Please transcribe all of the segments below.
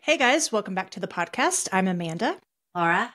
Hey guys, welcome back to the podcast. I'm Amanda. Laura.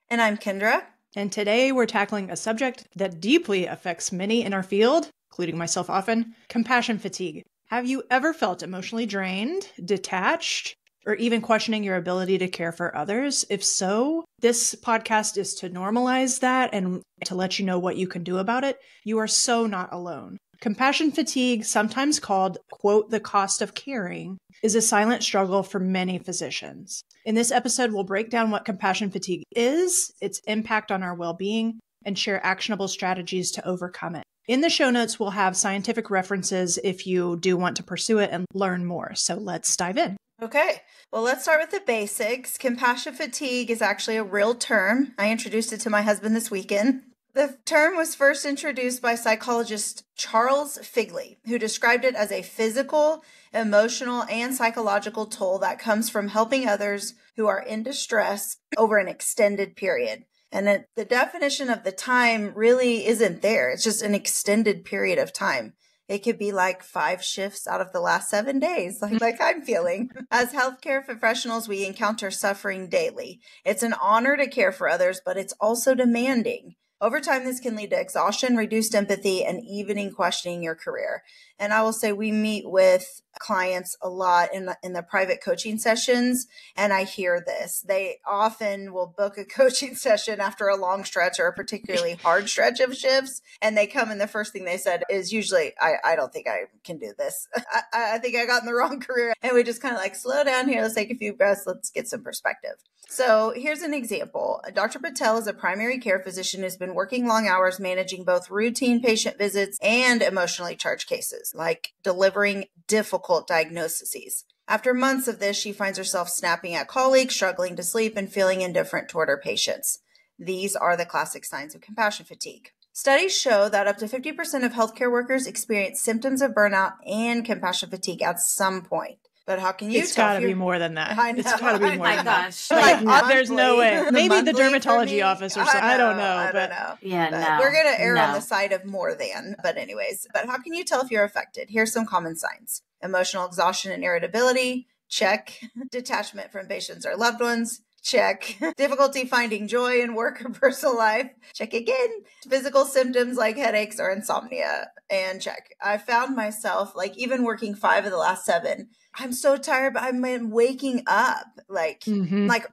And I'm Kendra. And today we're tackling a subject that deeply affects many in our field, including myself often, compassion fatigue. Have you ever felt emotionally drained, detached, or even questioning your ability to care for others? If so, this podcast is to normalize that and to let you know what you can do about it. You are so not alone. Compassion fatigue, sometimes called, quote, the cost of caring, is a silent struggle for many physicians. In this episode, we'll break down what compassion fatigue is, its impact on our well-being, and share actionable strategies to overcome it. In the show notes, we'll have scientific references if you do want to pursue it and learn more. So let's dive in. Okay, well, let's start with the basics. Compassion fatigue is actually a real term. I introduced it to my husband this weekend. The term was first introduced by psychologist Charles Figley, who described it as a physical, emotional, and psychological toll that comes from helping others who are in distress over an extended period. And the definition of the time really isn't there. It's just an extended period of time. It could be like 5 shifts out of the last 7 days, like I'm feeling. As healthcare professionals, we encounter suffering daily. It's an honor to care for others, but it's also demanding. Over time, this can lead to exhaustion, reduced empathy, and even in questioning your career. And I will say we meet with clients a lot in the private coaching sessions, and I hear this. They often will book a coaching session after a long stretch or a particularly hard stretch of shifts, and they come and the first thing they said is usually, I don't think I can do this. I think I got in the wrong career. And we just kind of like, slow down here. Let's take a few breaths. Let's get some perspective. So here's an example. Dr. Patel is a primary care physician who's been working long hours managing both routine patient visits and emotionally charged cases, like delivering difficult diagnoses. After months of this, she finds herself snapping at colleagues, struggling to sleep, and feeling indifferent toward her patients. These are the classic signs of compassion fatigue. Studies show that up to 50% of healthcare workers experience symptoms of burnout and compassion fatigue at some point. But how can you It's tell? It's got to be more than that. I know. It's got to be more than gosh. that. Like There's no way. Maybe the dermatology me, office or something. I don't know. I don't know. Yeah, But no. we're going to err on no. the side of more than. But anyways, but how can you tell if you're affected? Here's some common signs. Emotional exhaustion and irritability. Check. Detachment from patients or loved ones. Check. Difficulty finding joy in work or personal life. Check again. Physical symptoms like headaches or insomnia. And check. I found myself, like, even working 5 of the last 7, I'm so tired, but I'm waking up like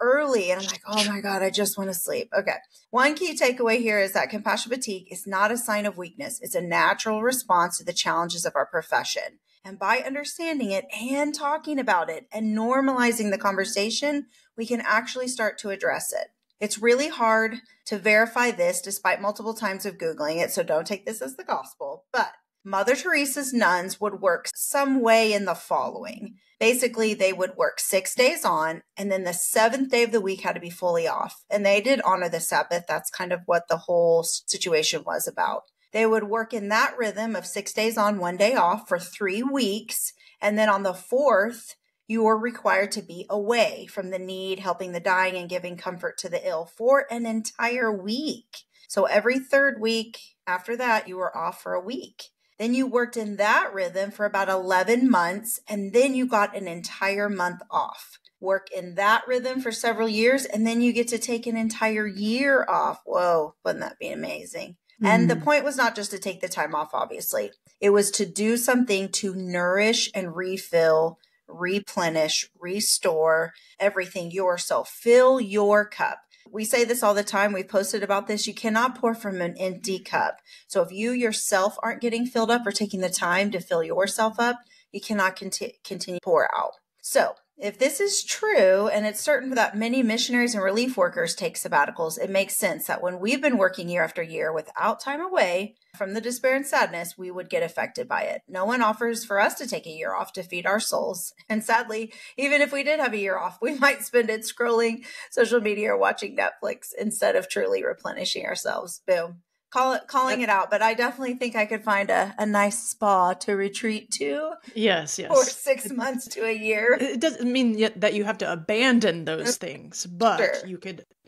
early, and I'm like, oh my God, I just want to sleep. Okay. One key takeaway here is that compassion fatigue is not a sign of weakness. It's a natural response to the challenges of our profession. And by understanding it and talking about it and normalizing the conversation, we can actually start to address it. It's really hard to verify this despite multiple times of Googling it, so don't take this as the gospel. But Mother Teresa's nuns would work some way in the following. Basically, they would work 6 days on, and then the 7th day of the week had to be fully off. And they did honor the Sabbath. That's kind of what the whole situation was about. They would work in that rhythm of 6 days on, 1 day off for 3 weeks. And then on the 4th, you were required to be away from the need, helping the dying, and giving comfort to the ill for an entire week. So every 3rd week after that, you were off for a week. Then you worked in that rhythm for about 11 months, and then you got an entire month off. Work in that rhythm for several years, and then you get to take an entire year off. Whoa, wouldn't that be amazing? And the point was not just to take the time off, obviously. It was to do something to nourish and refill, replenish, restore everything yourself. Fill your cup. We say this all the time. We've posted about this. You cannot pour from an empty cup. So if you yourself aren't getting filled up or taking the time to fill yourself up, you cannot continue to pour out. So if this is true, and it's certain that many missionaries and relief workers take sabbaticals, it makes sense that when we've been working year after year without time away from the despair and sadness, we would get affected by it. No one offers for us to take a year off to feed our souls. And sadly, even if we did have a year off, we might spend it scrolling social media or watching Netflix instead of truly replenishing ourselves. Boom. Calling it out, but I definitely think I could find a nice spa to retreat to. Yes. For 6 months to a year. It doesn't mean that you have to abandon those things, but Sure. you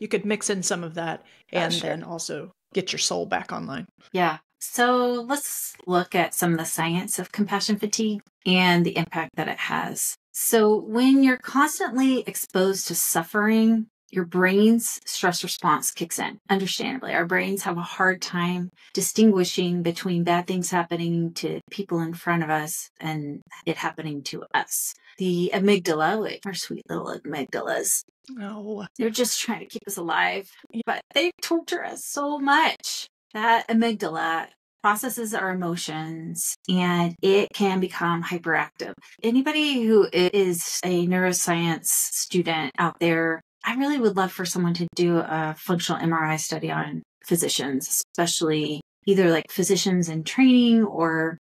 could mix in some of that and then also get your soul back online. Yeah. So let's look at some of the science of compassion fatigue and the impact that it has. So when you're constantly exposed to suffering, your brain's stress response kicks in. Understandably, our brains have a hard time distinguishing between bad things happening to people in front of us and it happening to us. The amygdala, like our sweet little amygdalas, No. they're just trying to keep us alive, but they torture us so much. That amygdala processes our emotions and it can become hyperactive. Anybody who is a neuroscience student out there, I really would love for someone to do a functional MRI study on physicians, especially either like physicians in training or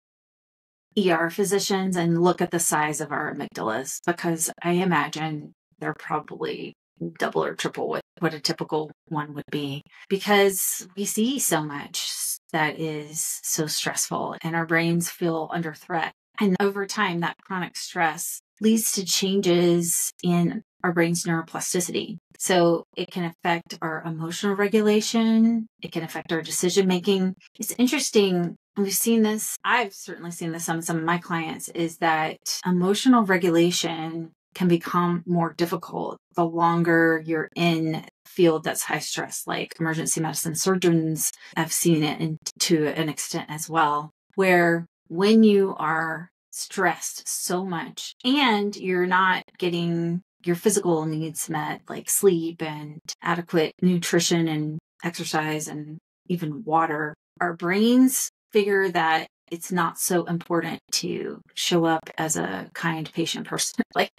ER physicians, and look at the size of our amygdalas, because I imagine they're probably double or triple what a typical one would be, because we see so much that is so stressful and our brains feel under threat. And over time, that chronic stress leads to changes in our brain's neuroplasticity. So it can affect our emotional regulation. It can affect our decision making. It's interesting. We've seen this. I've certainly seen this on some of my clients, is that emotional regulation can become more difficult the longer you're in a field that's high stress, like emergency medicine. Surgeons have seen it to an extent as well, where when you are stressed so much and you're not getting your physical needs met, like sleep and adequate nutrition and exercise and even water, our brains figure that it's not so important to show up as a kind patient person. Like,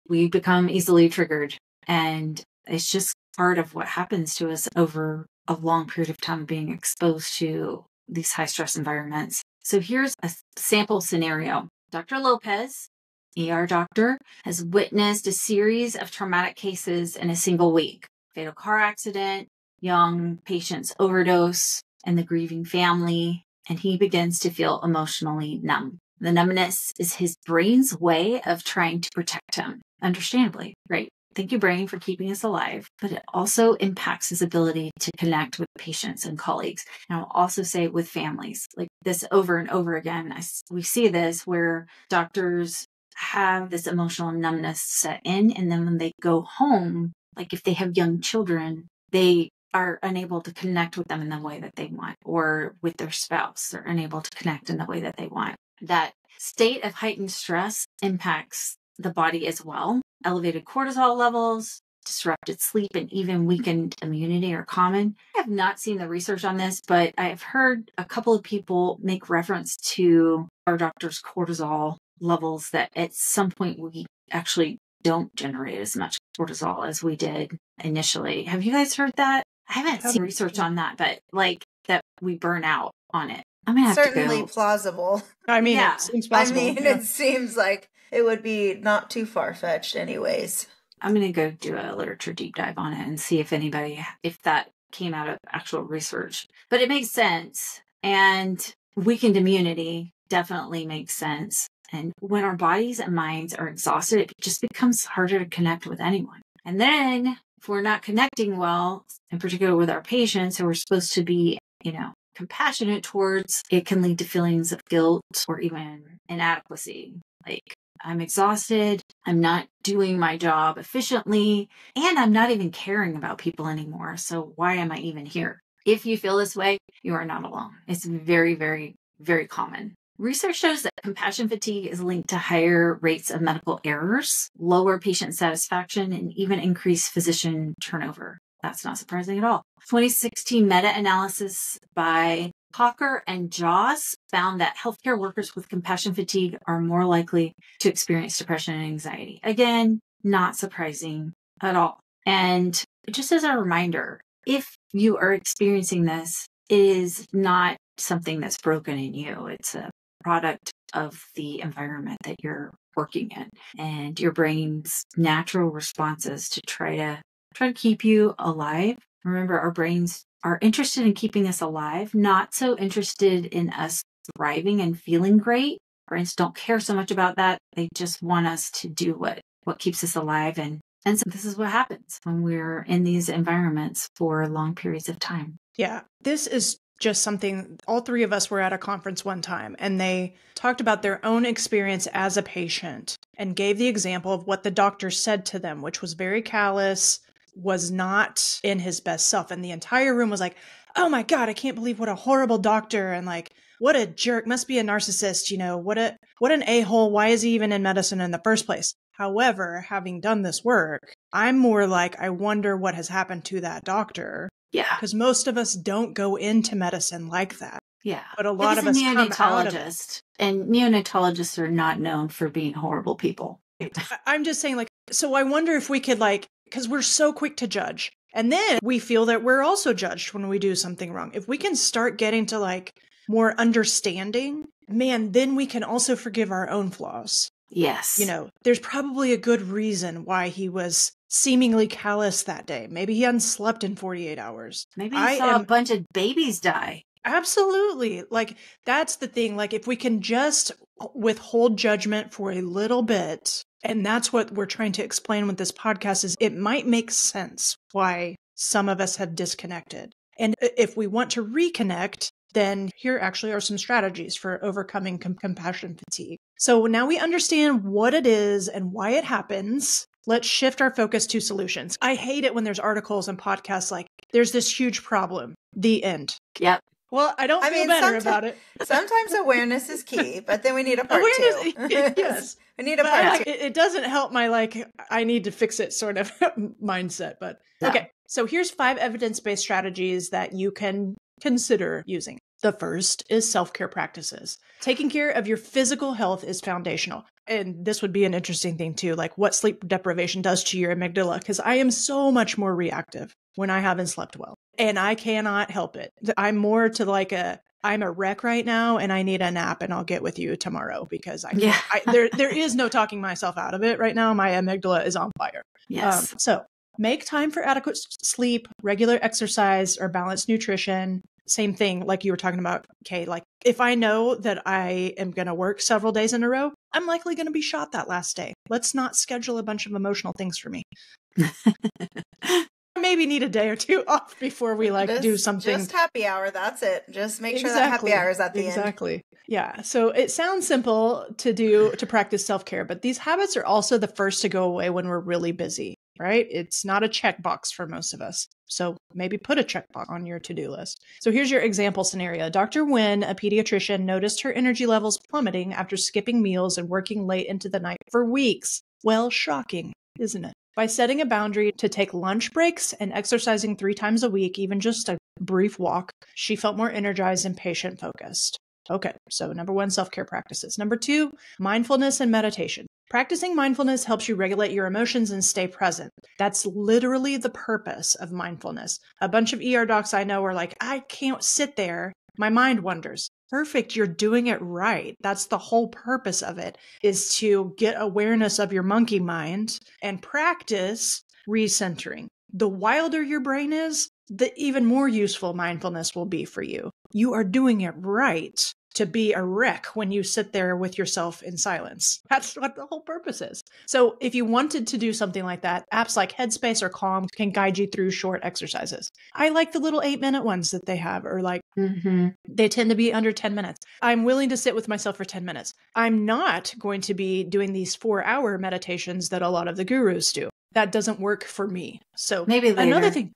we become easily triggered, and it's just part of what happens to us over a long period of time being exposed to these high stress environments. So here's a sample scenario. Dr. Lopez, ER doctor, has witnessed a series of traumatic cases in a single week. Fatal car accident, young patient's overdose, and the grieving family. And he begins to feel emotionally numb. The numbness is his brain's way of trying to protect him. Understandably, right? Thank you, brain, for keeping us alive. But it also impacts his ability to connect with patients and colleagues. And I'll also say with families, like this over and over again. We see this where doctors have this emotional numbness set in. And then when they go home, like if they have young children, they are unable to connect with them in the way that they want, or with their spouse, they're unable to connect in the way that they want. That state of heightened stress impacts the body as well. Elevated cortisol levels, disrupted sleep, and even weakened immunity are common. I have not seen the research on this, but I've heard a couple of people make reference to our doctor's cortisol levels, that at some point we actually don't generate as much cortisol as we did initially. Have you guys heard that? I haven't seen research on that, but like that we burn out on it. I'm gonna have Certainly to go. plausible. I mean, Yeah. it seems possible. It seems like it would be not too far-fetched anyways. I'm going to go do a literature deep dive on it and see if that came out of actual research. But it makes sense. And weakened immunity definitely makes sense. And when our bodies and minds are exhausted, it just becomes harder to connect with anyone. And then if we're not connecting well, in particular with our patients who we're supposed to be, compassionate towards, it can lead to feelings of guilt or even inadequacy. Like, I'm exhausted, I'm not doing my job efficiently, and I'm not even caring about people anymore. So why am I even here? If you feel this way, you are not alone. It's very, very, very common. Research shows that compassion fatigue is linked to higher rates of medical errors, lower patient satisfaction, and even increased physician turnover. That's not surprising at all. 2016 meta-analysis by Cocker and Jaws found that healthcare workers with compassion fatigue are more likely to experience depression and anxiety. Again, not surprising at all. And just as a reminder, if you are experiencing this, it is not something that's broken in you. It's a product of the environment that you're working in and your brain's natural responses to try to keep you alive. Remember, our brains are interested in keeping us alive, not so interested in us thriving and feeling great. Brains don't care so much about that. They just want us to do what keeps us alive. And so this is what happens when we're in these environments for long periods of time. Yeah, this is just something, all three of us were at a conference one time and they talked about their own experience as a patient and gave the example of what the doctor said to them, which was very callous, was not in his best self. And the entire room was like, oh my God, I can't believe what a horrible doctor. And like, what a jerk, must be a narcissist, what an a-hole. Why is he even in medicine in the first place? However, having done this work, I'm more like, I wonder what has happened to that doctor. Yeah. Because most of us don't go into medicine like that. Yeah. But a lot of us come out of it. And neonatologists are not known for being horrible people. I'm just saying, like, so I wonder if we could, like, because we're so quick to judge. And then we feel that we're also judged when we do something wrong. If we can start getting to, like, more understanding, man, then we can also forgive our own flaws. Yes. There's probably a good reason why he was seemingly callous that day. Maybe he hadn't slept in 48 hours. Maybe he saw a bunch of babies die. Absolutely. Like, that's the thing. Like, if we can just withhold judgment for a little bit, and that's what we're trying to explain with this podcast, is it might make sense why some of us have disconnected. And if we want to reconnect, then here actually are some strategies for overcoming compassion fatigue. So now we understand what it is and why it happens. Let's shift our focus to solutions. I hate it when there's articles and podcasts like, there's this huge problem, the end. Yep. Well, I don't feel better about it. Sometimes awareness is key, but then we need a part two. Yes. We need a part two. It doesn't help my, like, I need to fix it sort of mindset. But okay, so here's 5 evidence-based strategies that you can consider using. The first is self-care practices. Taking care of your physical health is foundational. And this would be an interesting thing too, like what sleep deprivation does to your amygdala, because I am so much more reactive when I haven't slept well. And I cannot help it. I'm more to like I'm a wreck right now and I need a nap and I'll get with you tomorrow because there is no talking myself out of it right now. My amygdala is on fire. Yes. So make time for adequate sleep, regular exercise, or balanced nutrition. Same thing, like you were talking about, Kay. Like, if I know that I am going to work several days in a row, I'm likely going to be shot that last day. Let's not schedule a bunch of emotional things for me. Maybe need a day or two off before we do something. Just happy hour. That's it. Just make sure that happy hour is at the end. Exactly. Yeah. So it sounds simple to practice self-care, but these habits are also the first to go away when we're really busy, right? It's not a checkbox for most of us. So maybe put a checkbox on your to-do list. So here's your example scenario. Dr. Wynn, a pediatrician, noticed her energy levels plummeting after skipping meals and working late into the night for weeks. Well, shocking, isn't it? By setting a boundary to take lunch breaks and exercising 3 times a week, even just a brief walk, she felt more energized and patient-focused. Okay, so number 1, self-care practices. Number 2, mindfulness and meditation. Practicing mindfulness helps you regulate your emotions and stay present. That's literally the purpose of mindfulness. A bunch of ER docs I know are like, I can't sit there. My mind wanders. Perfect. You're doing it right. That's the whole purpose of it, is to get awareness of your monkey mind and practice recentering. The wilder your brain is, the even more useful mindfulness will be for you. You are doing it right to be a wreck when you sit there with yourself in silence. That's what the whole purpose is. So if you wanted to do something like that, apps like Headspace or Calm can guide you through short exercises. I like the little 8-minute ones that they have, or like they tend to be under 10 minutes. I'm willing to sit with myself for 10 minutes. I'm not going to be doing these 4-hour meditations that a lot of the gurus do. That doesn't work for me. So maybe later.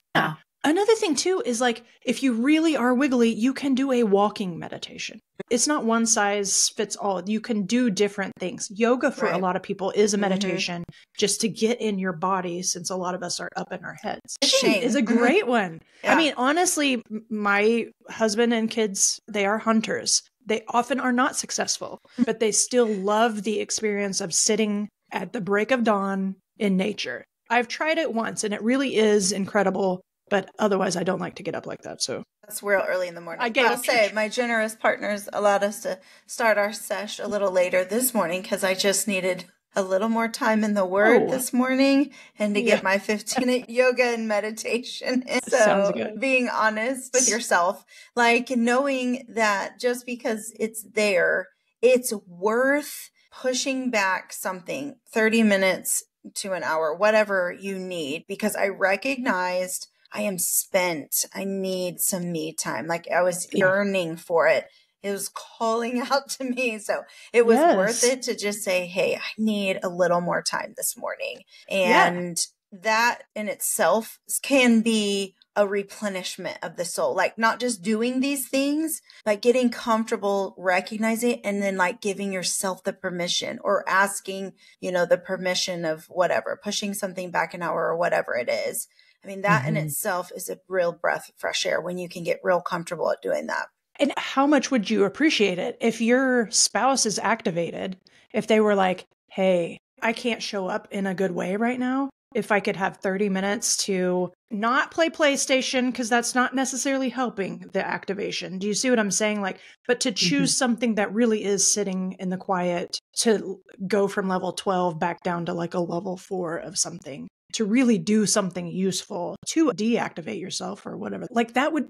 Another thing too is like, if you really are wiggly, you can do a walking meditation. It's not one size fits all. You can do different things. Yoga for a lot of people is a meditation just to get in your body, since a lot of us are up in our heads. Shame is a great one. Yeah. I mean, honestly, my husband and kids, they are hunters. They often are not successful, but they still love the experience of sitting at the break of dawn in nature. I've tried it once and it really is incredible. But otherwise, I don't like to get up like that. So that's real early in the morning. I'll say my generous partners allowed us to start our sesh a little later this morning because I just needed a little more time in the Word this morning and to get my 15-minute yoga and meditation. And so being honest with yourself, like knowing that just because it's there, it's worth pushing back something 30 minutes to an hour, whatever you need, because I recognized I am spent. I need some me time. Like I was yearning for it. It was calling out to me. So it was worth it to just say, hey, I need a little more time this morning. And that in itself can be a replenishment of the soul, like not just doing these things, but getting comfortable, recognizing it, and then like giving yourself the permission or asking, the permission of whatever, pushing something back an hour or whatever it is. I mean, that in itself is a real breath of fresh air when you can get real comfortable at doing that. And how much would you appreciate it if your spouse is activated, if they were like, hey, I can't show up in a good way right now. If I could have 30 minutes to not play PlayStation, because that's not necessarily helping the activation. Do you see what I'm saying? Like, but to choose something that really is sitting in the quiet, to go from level 12 back down to like a level 4 of something, to really do something useful, to deactivate yourself or whatever. Like that would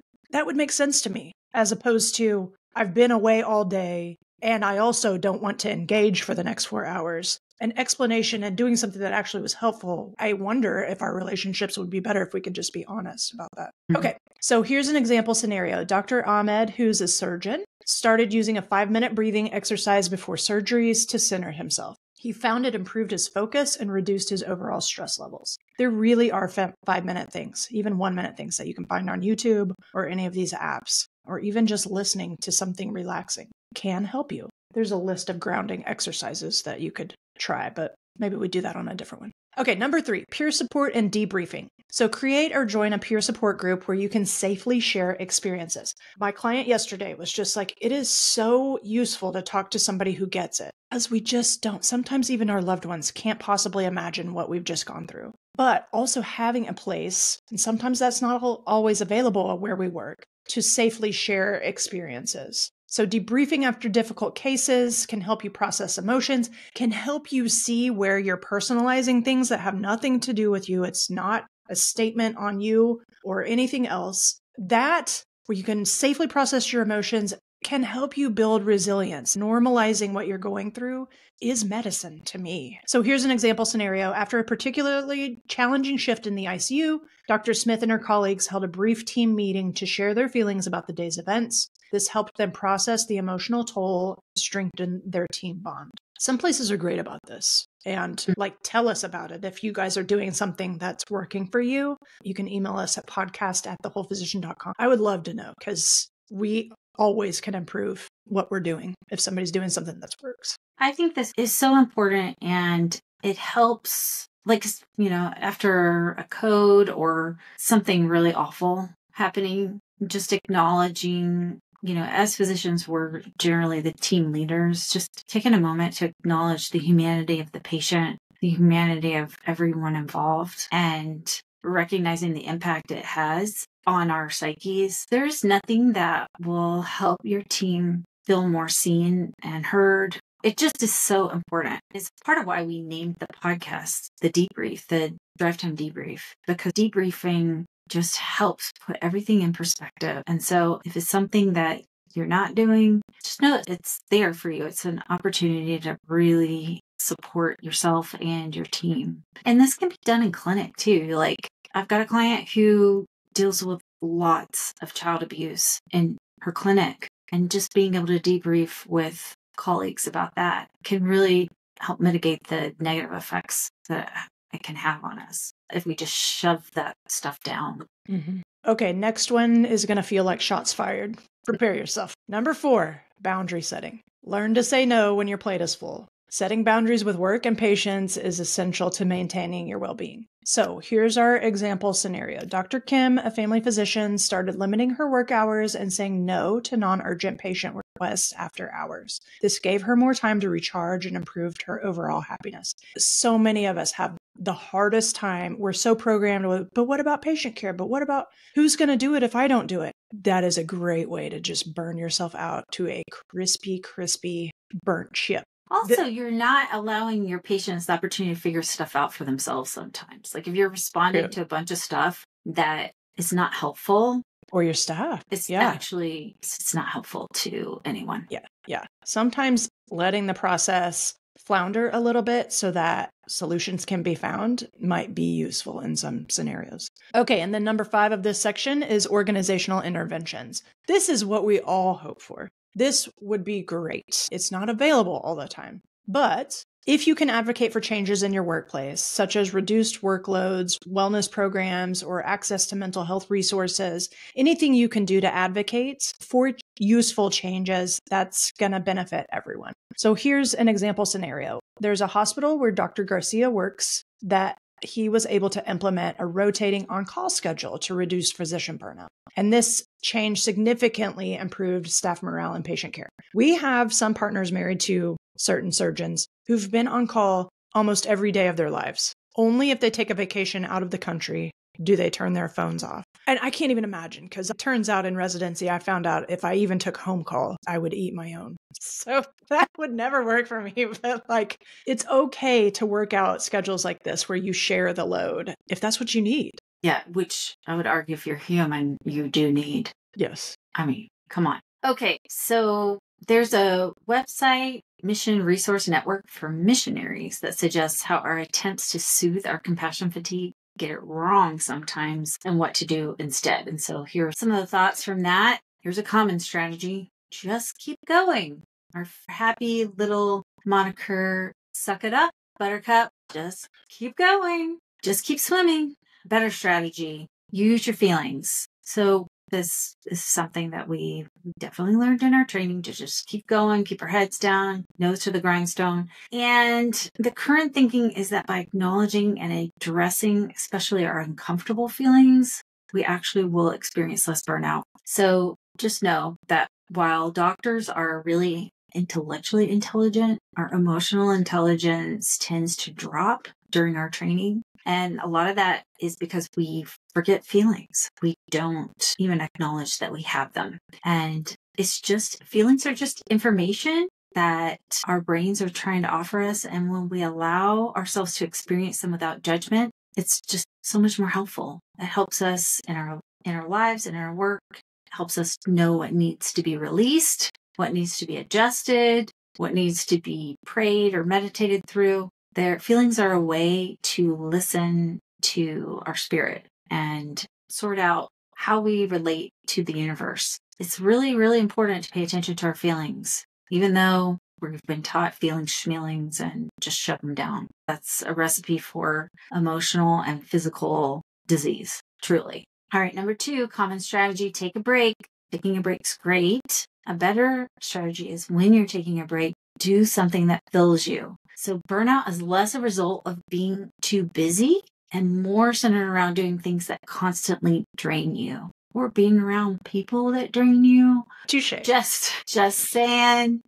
make sense to me, as opposed to I've been away all day and I also don't want to engage for the next 4 hours. An explanation and doing something that actually was helpful. I wonder if our relationships would be better if we could just be honest about that. Okay, so here's an example scenario. Dr. Ahmed, who's a surgeon, started using a 5-minute breathing exercise before surgeries to center himself. He found it improved his focus and reduced his overall stress levels. There really are 5-minute things, even 1-minute things that you can find on YouTube or any of these apps, or even just listening to something relaxing can help you. There's a list of grounding exercises that you could try, but maybe we do that on a different one. Okay, number 3, peer support and debriefing. So create or join a peer support group where you can safely share experiences. My client yesterday was just like, it is so useful to talk to somebody who gets it, as we just don't. Sometimes even our loved ones can't possibly imagine what we've just gone through. But also having a place, and sometimes that's not always available where we work, to safely share experiences. So debriefing after difficult cases can help you process emotions, can help you see where you're personalizing things that have nothing to do with you. It's not a statement on you or anything else. That, where you can safely process your emotions, can help you build resilience. Normalizing what you're going through is medicine to me. So here's an example scenario. After a particularly challenging shift in the ICU, Dr. Smith and her colleagues held a brief team meeting to share their feelings about the day's events. This helped them process the emotional toll, strengthen their team bond. Some places are great about this. And tell us about it. If you guys are doing something that's working for you, you can email us at podcast@thewholephysician.com. I would love to know, because we always can improve what we're doing if somebody's doing something that works. I think this is so important, and it helps, after a code or something really awful happening, just acknowledging, as physicians, we're generally the team leaders, just taking a moment to acknowledge the humanity of the patient, the humanity of everyone involved, and recognizing the impact it has on our psyches. There's nothing that will help your team feel more seen and heard. It just is so important. It's part of why we named the podcast the debrief, the Drive Time Debrief, because debriefing just helps put everything in perspective. And so if it's something that you're not doing, just know it's there for you. It's an opportunity to really support yourself and your team. And this can be done in clinic too. Like, I've got a client who deals with lots of child abuse in her clinic, and just being able to debrief with colleagues about that can really help mitigate the negative effects that it can have on us if we just shove that stuff down. Mm-hmm. Okay, next one is going to feel like shots fired. Prepare yourself. Number 4, boundary setting. Learn to say no when your plate is full. Setting boundaries with work and patients is essential to maintaining your well-being. So here's our example scenario. Dr. Kim, a family physician, started limiting her work hours and saying no to non-urgent patient requests after hours. This gave her more time to recharge and improved her overall happiness. So many of us have the hardest time. We're so programmed with, but what about patient care? But what about who's going to do it if I don't do it? That is a great way to just burn yourself out to a crispy, burnt chip. Also, you're not allowing your patients the opportunity to figure stuff out for themselves sometimes. Like if you're responding to a bunch of stuff that is not helpful. Or your staff. It's not helpful to anyone. Yeah. Sometimes letting the process flounder a little bit so that solutions can be found might be useful in some scenarios. Okay, and then number 5 of this section is organizational interventions. This is what we all hope for. This would be great. It's not available all the time. But if you can advocate for changes in your workplace, such as reduced workloads, wellness programs, or access to mental health resources, anything you can do to advocate for useful changes, that's going to benefit everyone. So here's an example scenario. There's a hospital where Dr. Garcia works that he was able to implement a rotating on-call schedule to reduce physician burnout. And this change significantly improved staff morale and patient care. We have some partners married to certain surgeons who've been on call almost every day of their lives. Only if they take a vacation out of the country do they turn their phones off. And I can't even imagine, because it turns out in residency, I found out if I even took home call, I would eat my own. So that would never work for me. But like, it's okay to work out schedules like this where you share the load if that's what you need. Yeah, which I would argue if you're human, you do need. Yes. I mean, come on. Okay, so there's a website, Mission Resource Network for Missionaries, that suggests how our attempts to soothe our compassion fatigue get it wrong sometimes and what to do instead. And so here are some of the thoughts from that. Here's a common strategy. Just keep going. Our happy little moniker, suck it up, buttercup. Just keep going. Just keep swimming. Better strategy. Use your feelings. So this is something that we definitely learned in our training, to just keep going, keep our heads down, nose to the grindstone. And the current thinking is that by acknowledging and addressing, especially our uncomfortable feelings, we actually will experience less burnout. So just know that while doctors are really intellectually intelligent, our emotional intelligence tends to drop during our training. And a lot of that is because we forget feelings. We don't even acknowledge that we have them. And it's just, feelings are just information that our brains are trying to offer us. And when we allow ourselves to experience them without judgment, it's just so much more helpful. It helps us in our lives, in our work. It helps us know what needs to be released, what needs to be adjusted, what needs to be prayed or meditated through. Their feelings are a way to listen to our spirit and sort out how we relate to the universe. It's really, really important to pay attention to our feelings, even though we've been taught feelings, schmealings, and just shut them down. That's a recipe for emotional and physical disease, truly. All right, number 2, common strategy, take a break. Taking a break's great. A better strategy is when you're taking a break, do something that fills you. So burnout is less a result of being too busy and more centered around doing things that constantly drain you, or being around people that drain you. Touche. Just saying.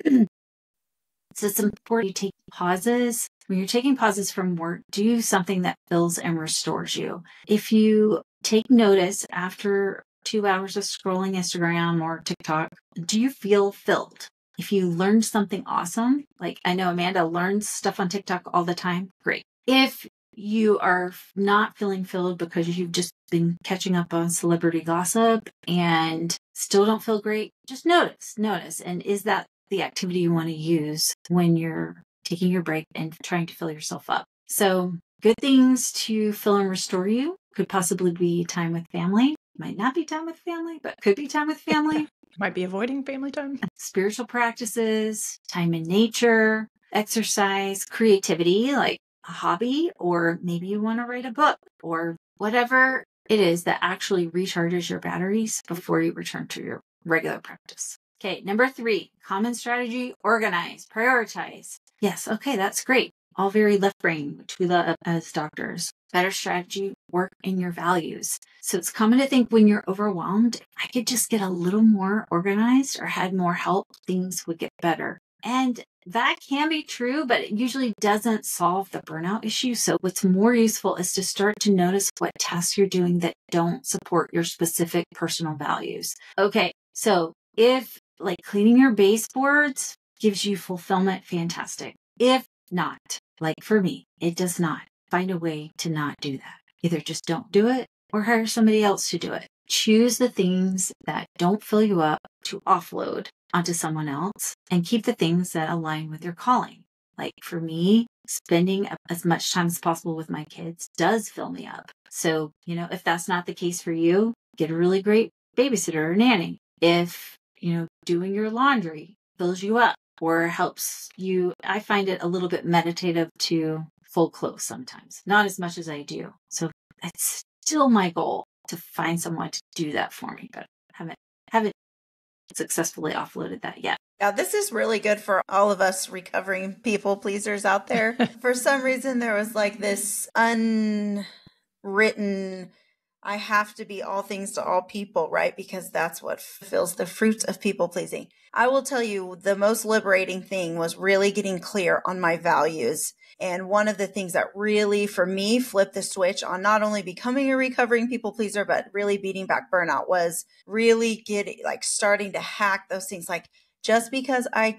So it's important you take pauses. When you're taking pauses from work, do something that fills and restores you. If you take notice after 2 hours of scrolling Instagram or TikTok, do you feel filled? If you learned something awesome, like I know Amanda learns stuff on TikTok all the time, great. If you are not feeling filled because you've just been catching up on celebrity gossip and still don't feel great, just notice. And is that the activity you want to use when you're taking your break and trying to fill yourself up? So good things to fill and restore you could possibly be time with family. Might not be time with family, but could be time with family. Might be avoiding family time. Spiritual practices, time in nature, exercise, creativity, like a hobby, or maybe you want to write a book, or whatever it is that actually recharges your batteries before you return to your regular practice. Okay, number 3, common strategy, organize, prioritize. Yes, okay, that's great. All very left brain, which we love as doctors. Better strategy, work in your values. So it's common to think when you're overwhelmed, I could just get a little more organized or had more help, things would get better. And that can be true, but it usually doesn't solve the burnout issue. So what's more useful is to start to notice what tasks you're doing that don't support your specific personal values. Okay, so if like cleaning your baseboards gives you fulfillment, fantastic. If not, like for me, it does not. Find a way to not do that. Either just don't do it or hire somebody else to do it. Choose the things that don't fill you up to offload onto someone else and keep the things that align with your calling. Like for me, spending as much time as possible with my kids does fill me up. So, if that's not the case for you, get a really great babysitter or nanny. If, doing your laundry fills you up or helps you, I find it a little bit meditative to fold clothes sometimes, not as much as I do. So it's still my goal to find someone to do that for me, but haven't successfully offloaded that yet. Yeah, this is really good for all of us recovering people pleasers out there. For some reason, there was like this unwritten, I have to be all things to all people, right? Because that's what fulfills the fruits of people pleasing. I will tell you, the most liberating thing was really getting clear on my values. And one of the things that really, for me, flipped the switch on not only becoming a recovering people pleaser, but really beating back burnout was really starting to hack those things. Like, just because I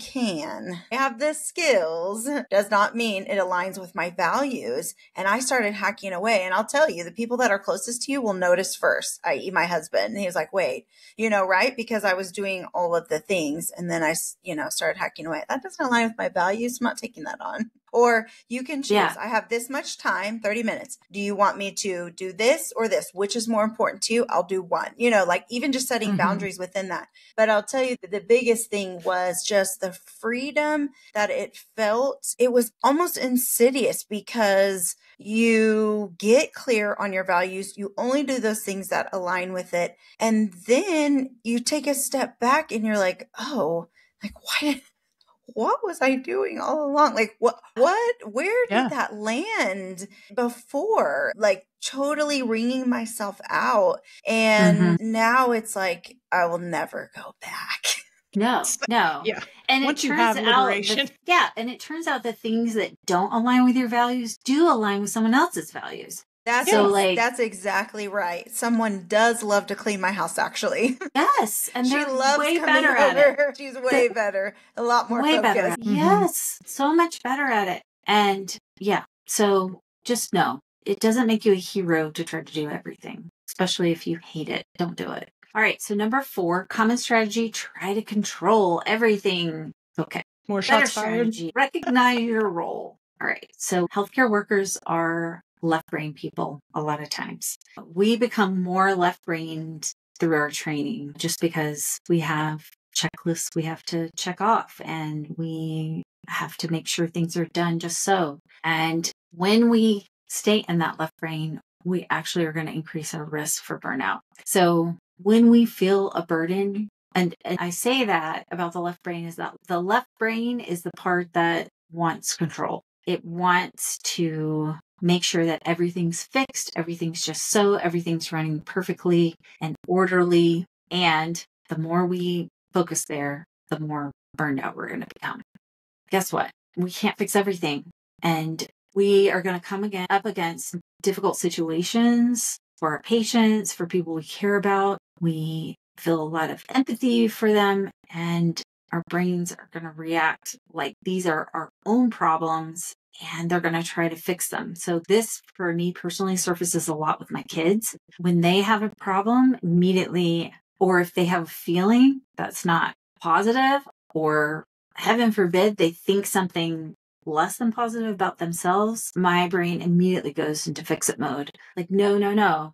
have the skills does not mean it aligns with my values. And I started hacking away. And I'll tell you, the people that are closest to you will notice first, i.e. my husband. And he was like, wait, right? Because I was doing all of the things. And then I, started hacking away. That doesn't align with my values. I'm not taking that on. Or you can choose. Yeah. I have this much time, 30 minutes. Do you want me to do this or this? Which is more important to you? I'll do one. Even just setting boundaries within that. But I'll tell you that the biggest thing was just the freedom that it felt. It was almost insidious because you get clear on your values. You only do those things that align with it. And then you take a step back and you're like, oh, like what was I doing all along? Like where did that land before? Like totally wringing myself out. And now it's like, I will never go back. No. Yeah. And once you have liberation. And it turns out the things that don't align with your values do align with someone else's values. That's exactly right. Someone does love to clean my house, actually. Yes. And she loves way coming better over. at it. She's way better. A lot more way focused. better at it. Yes. So much better at it. And so just know it doesn't make you a hero to try to do everything, especially if you hate it. Don't do it. All right. So number 4, common strategy, try to control everything. Okay. More shots fired. Strategy. Recognize your role. All right. So healthcare workers are left-brain people a lot of times. We become more left-brained through our training just because we have checklists we have to check off and we have to make sure things are done just so. And when we stay in that left brain, we actually are going to increase our risk for burnout. So when we feel a burden, and I say that about the left brain is that the left brain is the part that wants control. It wants to make sure that everything's fixed, everything's just so, everything's running perfectly and orderly. And the more we focus there, the more burned out we're going to become. Guess what? We can't fix everything. And we are going to come up against difficult situations for our patients, for people we care about. We feel a lot of empathy for them, and our brains are going to react like these are our own problems, and they're going to try to fix them. So this, for me personally, surfaces a lot with my kids. When they have a problem, immediately, or if they have a feeling that's not positive, or heaven forbid, they think something less than positive about themselves, my brain immediately goes into fix-it mode. Like, no,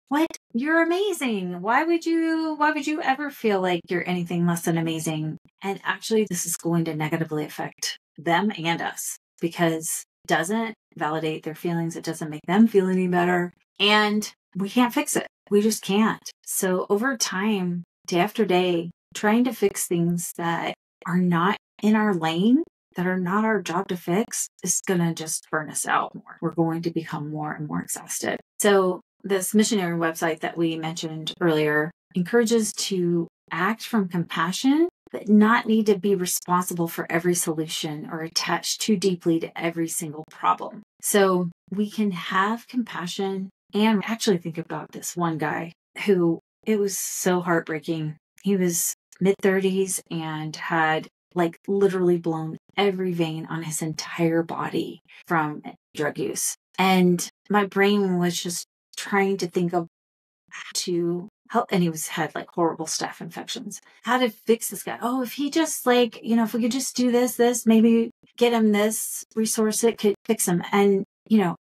what? You're amazing. Why would you ever feel like you're anything less than amazing? And actually, this is going to negatively affect them and us because it doesn't validate their feelings. It doesn't make them feel any better. And we can't fix it. We just can't. So over time, day after day, trying to fix things that are not in our lane, that are not our job to fix, is going to just burn us out more. We're going to become more and more exhausted. So this missionary website that we mentioned earlier encourages to act from compassion, but not need to be responsible for every solution or attach too deeply to every single problem. So we can have compassion and actually think about this one guy who, it was so heartbreaking. He was mid-30s and had literally blown every vein on his entire body from drug use. And my brain was just trying to think of how to and he had like horrible staph infections. How to fix this guy? Oh, if he just like, if we could just do this, maybe get him this resource, it could fix him. And,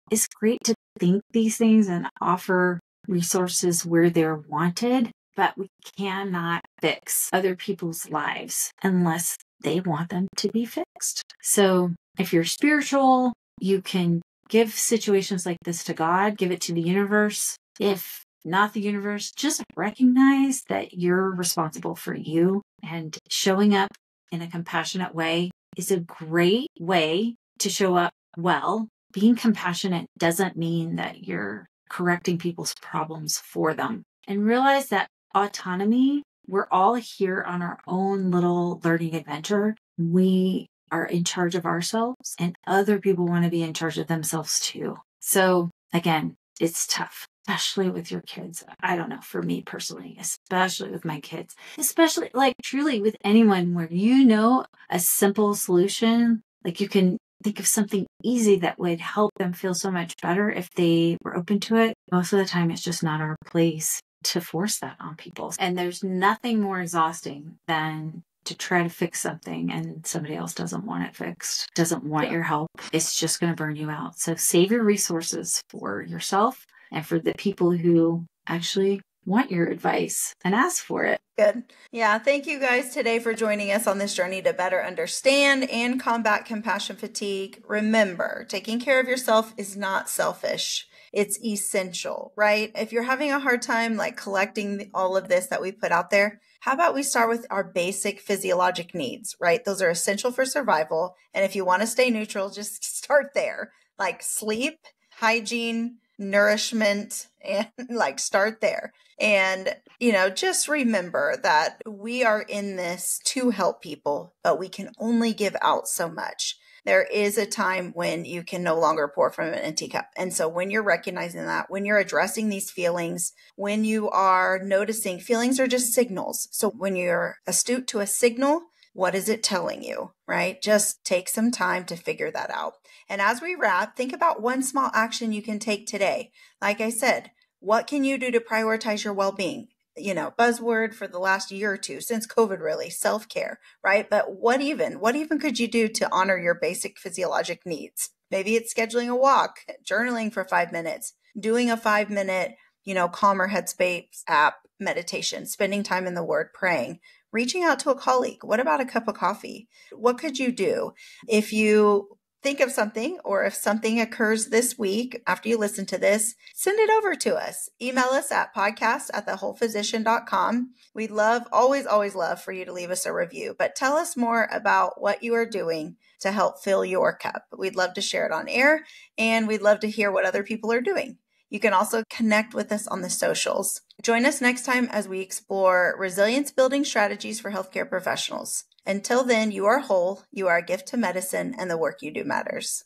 it's great to think these things and offer resources where they're wanted, but we cannot fix other people's lives unless they want them to be fixed. So if you're spiritual, you can give situations like this to God, give it to the universe. If not the universe, just recognize that you're responsible for you, and showing up in a compassionate way is a great way to show up well. Being compassionate doesn't mean that you're correcting people's problems for them. And realize that autonomy, we're all here on our own little learning adventure. We are in charge of ourselves, and other people want to be in charge of themselves too. So again, it's tough, especially with your kids. I don't know, for me personally, especially with my kids, especially like truly with anyone where a simple solution, like you can think of something easy that would help them feel so much better if they were open to it. Most of the time, it's just not our place to force that on people. And there's nothing more exhausting than to try to fix something and somebody else doesn't want it fixed, doesn't want your help. It's just going to burn you out. So save your resources for yourself and for the people who actually want your advice and ask for it. Good. Yeah. Thank you guys today for joining us on this journey to better understand and combat compassion fatigue. Remember, taking care of yourself is not selfish. It's essential, right? If you're having a hard time like collecting all of this that we put out there, how about we start with our basic physiologic needs, right? Those are essential for survival. And if you want to stay neutral, just start there, like sleep, hygiene, nourishment, and like start there. And, just remember that we are in this to help people, but we can only give out so much. There is a time when you can no longer pour from an empty cup. And so when you're recognizing that, when you're addressing these feelings, when you are noticing feelings are just signals. So when you're astute to a signal, what is it telling you, right? Just take some time to figure that out. And as we wrap, think about one small action you can take today. Like I said, what can you do to prioritize your well-being? Buzzword for the last year or two since COVID, really, self-care, right? But what even could you do to honor your basic physiologic needs? Maybe it's scheduling a walk, journaling for 5 minutes, doing a 5-minute, calmer headspace app meditation, spending time in the Word, praying, reaching out to a colleague. What about a cup of coffee? What could you do? If you think of something, or if something occurs this week after you listen to this, send it over to us. Email us at podcast@thewholephysician.com. We'd always love for you to leave us a review, but tell us more about what you are doing to help fill your cup. We'd love to share it on air, and we'd love to hear what other people are doing. You can also connect with us on the socials. Join us next time as we explore resilience building strategies for healthcare professionals. Until then, you are whole, you are a gift to medicine, and the work you do matters.